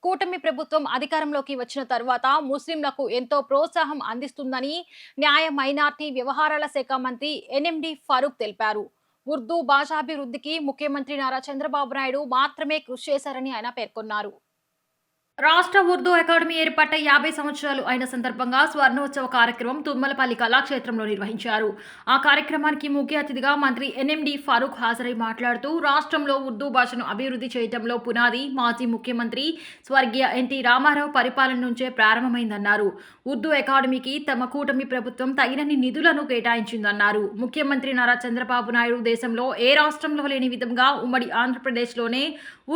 కూటమి ప్రభుత్వం అధికారంలోకి వచ్చిన తర్వాత ముస్లింలకు ఎంతో ప్రోత్సాహం అందిస్తుందని న్యాయ మైనార్టీ వ్యవహారాల శాఖ మంత్రి ఎన్ఎండి ఫరూక్ తెలిపారు. ఉర్దూ భాషాభివృద్ధికి ముఖ్యమంత్రి నారా చంద్రబాబు నాయుడు మాత్రమే కృషి చేశారని ఆయన పేర్కొన్నారు. రాష్ట్ర ఉర్దూ అకాడమీ ఏర్పడ్డ 50 సంవత్సరాలు అయిన సందర్భంగా స్వర్ణోత్సవ కార్యక్రమం తుమ్మలపల్లి కళాక్షేత్రంలో నిర్వహించారు. ఆ కార్యక్రమానికి ముఖ్య అతిథిగా మంత్రి ఎన్ఎండి ఫరూక్ హాజరై మాట్లాడుతూ రాష్ట్రంలో ఉర్దూ భాషను అభివృద్ధి చేయడంలో పునాది మాజీ ముఖ్యమంత్రి స్వర్గీయ ఎన్టీ రామారావు పరిపాలన నుంచే ప్రారంభమైందన్నారు. ఉర్దూ అకాడమీకి తమ కూటమి ప్రభుత్వం తగినన్ని నిధులను కేటాయించిందన్నారు. ముఖ్యమంత్రి నారా చంద్రబాబు నాయుడు దేశంలో ఏ రాష్ట్రంలో లేని విధంగా ఉమ్మడి ఆంధ్రప్రదేశ్లోనే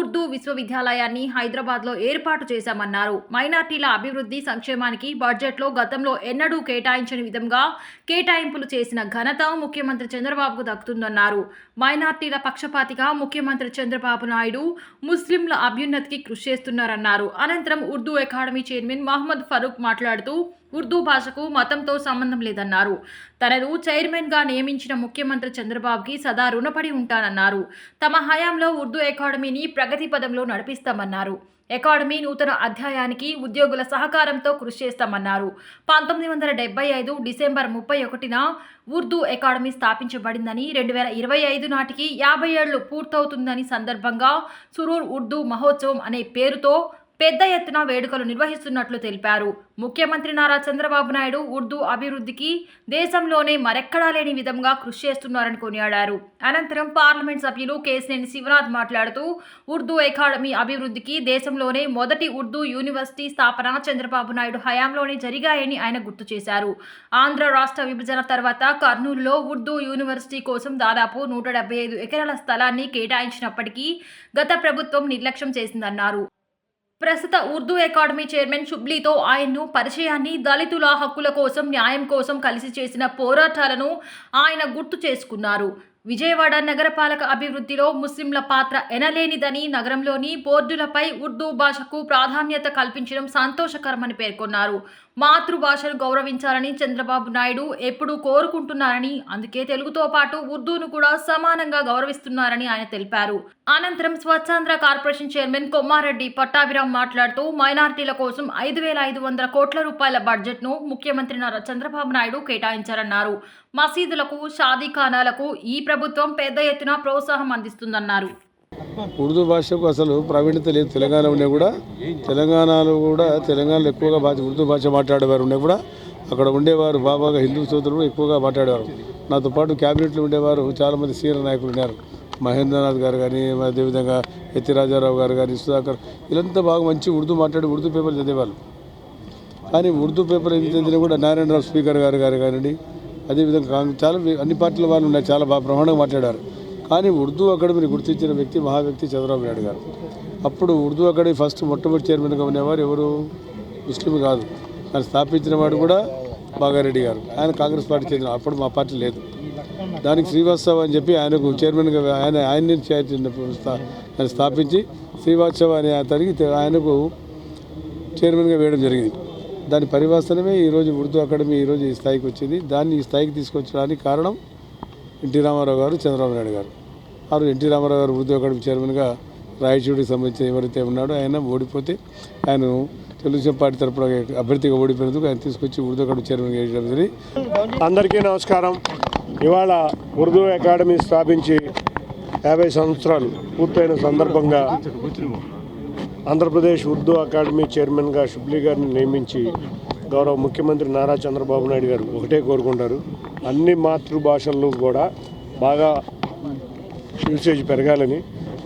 ఉర్దూ విశ్వవిద్యాలయాన్ని హైదరాబాద్లో ఏర్పాటు చేశామన్నారు. మైనార్టీల అభివృద్ధి సంక్షేమానికి బడ్జెట్లో గతంలో ఎన్నడూ కేటాయించని విధంగా కేటాయింపులు చేసిన ఘనత ముఖ్యమంత్రి చంద్రబాబుకు దక్కుతుందన్నారు. మైనార్టీల పక్షపాతిగా ముఖ్యమంత్రి చంద్రబాబు నాయుడు ముస్లింల అభ్యున్నతికి కృషి చేస్తున్నారన్నారు. అనంతరం ఉర్దూ అకాడమీ చైర్మన్ మహమ్మద్ ఫరూక్ మాట్లాడుతూ ఉర్దూ భాషకు మతంతో సంబంధం లేదన్నారు. తనను చైర్మన్గా నియమించిన ముఖ్యమంత్రి చంద్రబాబుకి సదా రుణపడి ఉంటానన్నారు. తమ హయాంలో ఉర్దూ అకాడమీని ప్రగతి పదంలో నడిపిస్తామన్నారు. అకాడమీ నూతన అధ్యాయానికి ఉద్యోగుల సహకారంతో కృషి చేస్తామన్నారు. 1975 డిసెంబర్ 31న ఉర్దూ అకాడమీ స్థాపించబడిందని 2025 నాటికి 50 ఏళ్లు పూర్తవుతుందని సందర్భంగా సురూర్ ఉర్దూ మహోత్సవం అనే పేరుతో పెద్ద ఎత్తున వేడుకలు నిర్వహిస్తున్నట్లు తెలిపారు. ముఖ్యమంత్రి నారా చంద్రబాబు నాయుడు ఉర్దూ అభివృద్ధికి దేశంలోనే మరెక్కడా లేని విధంగా కృషి చేస్తున్నారని కొనియాడారు. అనంతరం పార్లమెంట్ సభ్యులు కేశినేని శివనాథ్ మాట్లాడుతూ ఉర్దూ అకాడమీ అభివృద్ధికి దేశంలోనే మొదటి ఉర్దూ యూనివర్సిటీ స్థాపన చంద్రబాబు నాయుడు హయాంలోనే జరిగాయని ఆయన గుర్తు చేశారు. ఆంధ్ర రాష్ట్ర విభజన తర్వాత కర్నూలులో ఉర్దూ యూనివర్సిటీ కోసం దాదాపు 175 ఎకరాల స్థలాన్ని కేటాయించినప్పటికీ గత ప్రభుత్వం నిర్లక్ష్యం చేసిందన్నారు. ప్రస్తుత ఉర్దూ అకాడమీ చైర్మన్ షుబ్లీతో ఆయన్ను పరిచయాన్ని, దళితుల హక్కుల కోసం న్యాయం కోసం కలిసి చేసిన పోరాటాలను ఆయన గుర్తు చేసుకున్నారు. విజయవాడ నగరపాలక అభివృద్ధిలో ముస్లింల పాత్ర ఎనలేనిదని, నగరంలోని బోర్డులపై ఉర్దూ భాషకు ప్రాధాన్యత కల్పించడం సంతోషకరమని పేర్కొన్నారు. మాతృభాషను గౌరవించాలని చంద్రబాబు నాయుడు ఎప్పుడూ కోరుకుంటున్నారని, అందుకే తెలుగుతో పాటు ఉర్దూను కూడా సమానంగా గౌరవిస్తున్నారని ఆయన తెలిపారు. అనంతరం స్వచ్ఛాంధ్ర కార్పొరేషన్ చైర్మన్ కొమ్మారెడ్డి పట్టాభిరామ్ మాట్లాడుతూ మైనార్టీల కోసం 5,500 కోట్ల రూపాయల బడ్జెట్ను ముఖ్యమంత్రి నారా చంద్రబాబు నాయుడు కేటాయించారన్నారు. మసీదులకు, షాదీఖానాలకు ఈ ప్రభుత్వం పెద్ద ఎత్తున ప్రోత్సాహం అందిస్తుందన్నారు. ఉర్దూ భాషకు అసలు ప్రావీణ్యత లేదు. తెలంగాణ ఉండే కూడా తెలంగాణలో ఎక్కువగా ఉర్దూ భాష మాట్లాడేవారు ఉండే కూడా అక్కడ ఉండేవారు బాబాగా హిందూ సోదరులు ఎక్కువగా మాట్లాడేవారు. నాతో పాటు క్యాబినెట్లో ఉండేవారు చాలామంది సీనియర్ నాయకులు ఉన్నారు. మహేంద్రనాథ్ గారు కానీ, అదేవిధంగా ఎత్తి రాజారావు గారు కానీ, సుధాకర్, వీళ్ళంతా బాగా మంచి ఉర్దూ మాట్లాడి ఉర్దూ పేపర్ చదివేవాళ్ళు. కానీ ఉర్దూ పేపర్ ఎంత చదివినా కూడా నారాయణరావు స్పీకర్ గారు కానివ్వండి, అదేవిధంగా చాలా అన్ని పార్టీల వాళ్ళు ఉన్నారు, చాలా బాగా బ్రహ్మాండంగా మాట్లాడారు. కానీ ఉర్దూ అకాడమీని గుర్తించిన వ్యక్తి మహావ్యక్తి చంద్రబాబు నాయుడు గారు. అప్పుడు ఉర్దూ అకాడమీ మొట్టమొదటి చైర్మన్గా ఉండేవారు ఎవరు? ముస్లిం కాదు. ఆయన స్థాపించిన వాడు కూడా బాగారెడ్డి గారు. ఆయన కాంగ్రెస్ పార్టీ చెందిన, అప్పుడు మా పార్టీ లేదు. దానికి శ్రీవాత్సవ అని చెప్పి ఆయనకు చైర్మన్గా ఆయన్ని స్థాపించి శ్రీవాత్సవ అనే అతనికి ఆయనకు చైర్మన్గా వేయడం జరిగింది. దాని పరివాసనమే ఈరోజు ఉర్దూ అకాడమీ ఈరోజు ఈ స్థాయికి వచ్చింది. దాన్ని ఈ స్థాయికి తీసుకొచ్చడానికి కారణం ఎన్టీ రామారావు గారు, చంద్రబాబు నాయుడు గారు. వారు ఎన్టీ రామారావు గారు ఉర్దూ అకాడమీ చైర్మన్గా రాయచూడికి సంబంధించి ఎవరైతే ఉన్నాడో ఆయన ఓడిపోతే ఆయన తెలుగుదేశం పార్టీ తరపున అభ్యర్థిగా ఓడిపోయినందుకు ఆయన తీసుకొచ్చి ఉర్దూ అకాడమీ చైర్మన్గా వేయడం జరిగింది. అందరికీ నమస్కారం. ఇవాళ ఉర్దూ అకాడమీ స్థాపించి 50 సంవత్సరాలు పూర్తయిన సందర్భంగా ఆంధ్రప్రదేశ్ ఉర్దూ అకాడమీ చైర్మన్గా షుబ్లీ గారిని నియమించి గౌరవ ముఖ్యమంత్రి నారా చంద్రబాబు నాయుడు గారు ఒకటే కోరుకుంటారు, అన్ని మాతృభాషల్లో కూడా బాగా యూసేజ్ పెరగాలని.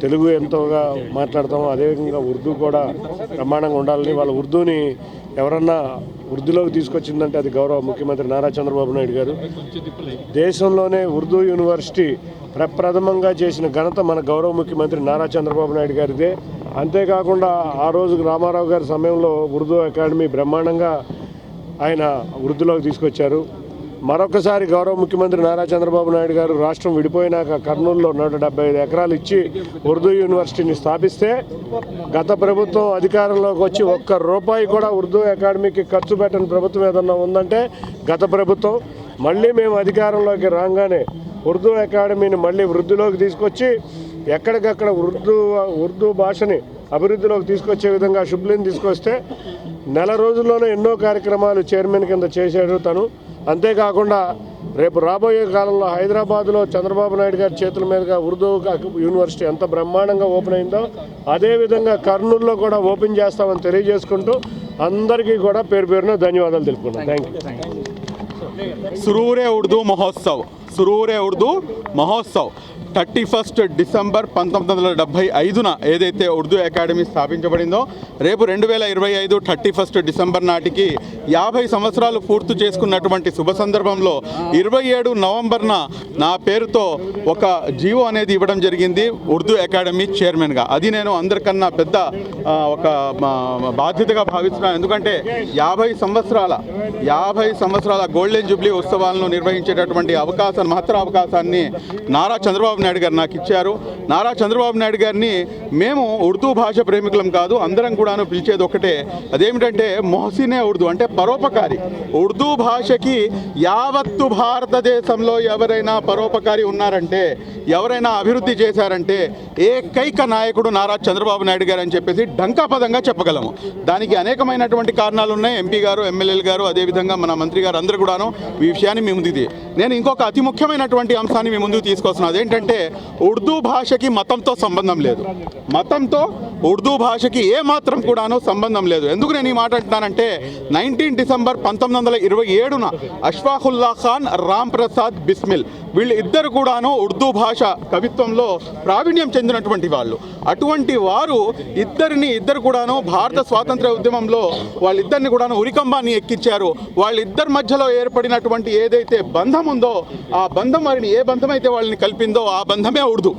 తెలుగు ఎంతోగా మాట్లాడతామో అదేవిధంగా ఉర్దూ కూడా ప్రమాణంగా ఉండాలని. వాళ్ళ ఉర్దూని ఎవరన్నా ఉర్దూలోకి తీసుకొచ్చిందంటే అది గౌరవ ముఖ్యమంత్రి నారా చంద్రబాబు నాయుడు గారు. దేశంలోనే ఉర్దూ యూనివర్సిటీ ప్రప్రథమంగా చేసిన ఘనత మన గౌరవ ముఖ్యమంత్రి నారా చంద్రబాబు నాయుడు గారిదే. అంతేకాకుండా ఆ రోజు రామారావు గారి సమయంలో ఉర్దూ అకాడమీ బ్రహ్మాండంగా ఆయన ఉర్దూలోకి తీసుకొచ్చారు. మరొకసారి గౌరవ ముఖ్యమంత్రి నారా చంద్రబాబు నాయుడు గారు రాష్ట్రం విడిపోయినాక కర్నూలులో 175 ఎకరాలు ఇచ్చి ఉర్దూ యూనివర్సిటీని స్థాపిస్తే గత ప్రభుత్వం అధికారంలోకి వచ్చి ఒక్క రూపాయి కూడా ఉర్దూ అకాడమీకి ఖర్చు పెట్టని ప్రభుత్వం ఏదన్నా ఉందంటే గత ప్రభుత్వం. మళ్ళీ మేము అధికారంలోకి రాగానే ఉర్దూ అకాడమీని మళ్ళీ వృద్ధిలోకి తీసుకొచ్చి ఎక్కడికక్కడ ఉర్దూ భాషని అభివృద్ధిలోకి తీసుకొచ్చే విధంగా షుబ్లీని తీసుకొస్తే నెల రోజుల్లోనే ఎన్నో కార్యక్రమాలు చైర్మన్ కింద చేశాడు తను. అంతేకాకుండా రేపు రాబోయే కాలంలో హైదరాబాద్లో చంద్రబాబు నాయుడు గారి చేతుల మీదుగా ఉర్దూ యూనివర్సిటీ ఎంత బ్రహ్మాండంగా ఓపెన్ అయిందో అదేవిధంగా కర్నూలులో కూడా ఓపెన్ చేస్తామని తెలియజేసుకుంటూ అందరికీ కూడా పేరు పేరున ధన్యవాదాలు తెలుపుకున్నాను. Thank you. सुरूर उर्दू महोत्सव 31 డిసెంబర్ 1975 ఏదైతే ఉర్దూ అకాడమీ స్థాపించబడిందో రేపు 2025 31 డిసెంబర్ నాటికి 50 సంవత్సరాలు పూర్తి చేసుకున్నటువంటి శుభ సందర్భంలో 27 నవంబర్న నా పేరుతో ఒక జీవో అనేది ఇవ్వడం జరిగింది ఉర్దూ అకాడమీ చైర్మన్గా. అది నేను అందరికన్నా పెద్ద ఒక బాధ్యతగా భావిస్తున్నాను. ఎందుకంటే 50 సంవత్సరాల గోల్డెన్ జూబ్లీ ఉత్సవాలను నిర్వహించేటటువంటి అవకాశం, మహత్తర అవకాశాన్ని నారా చంద్రబాబు నాయుడు గారు నాకు ఇచ్చారు. నారా చంద్రబాబు నాయుడు గారిని మేము ఉర్దూ భాష ప్రేమికులం కాదు, అందరం కూడాను పిలిచేది ఒకటే, అదేమిటంటే మొహసినే ఉర్దూ, అంటే పరోపకారి. ఉర్దూ భాషకి యావత్తు భారతదేశంలో ఎవరైనా పరోపకారి ఉన్నారంటే, ఎవరైనా అభివృద్ధి చేశారంటే ఏకైక నాయకుడు నారా చంద్రబాబు నాయుడు గారు అని చెప్పేసి ఢంకాపదంగా చెప్పగలము. దానికి అనేకమైనటువంటి కారణాలు ఉన్నాయి. ఎంపీ గారు, ఎమ్మెల్యేలు గారు, అదేవిధంగా మన మంత్రి గారు అందరూ కూడాను ఈ విషయాన్ని మీ ముందుకు నేను ఇంకొక అతి ముఖ్యమైనటువంటి అంశాన్ని మీ ముందుకు తీసుకొస్తున్నాను. అదేంటంటే ఉర్దూ భాషకి మతంతో సంబంధం లేదు. మతంతో ఉర్దూ భాషకి ఏమాత్రం కూడాను సంబంధం లేదు. ఎందుకు నేను ఈ మాట అంటున్నానంటే 19 డిసెంబర్ 1927 అష్ఫాకుల్లా ఖాన్, రామ్ ప్రసాద్ బిస్మిల్ వీళ్ళు ఇద్దరు కూడాను ఉర్దూ భాష కవిత్వంలో ప్రావీణ్యం చెందినటువంటి వాళ్ళు. అటువంటి వారు ఇద్దరు కూడాను భారత స్వాతంత్ర ఉద్యమంలో వాళ్ళిద్దరిని కూడాను ఉరికంబాన్ని ఎక్కించారు. వాళ్ళిద్దరి మధ్యలో ఏర్పడినటువంటి ఏదైతే బంధం ఉందో ఆ బంధం వారిని ఏ బంధం అయితే వాళ్ళని కలిపిందో ఆ బంధమే ఉర్దూ.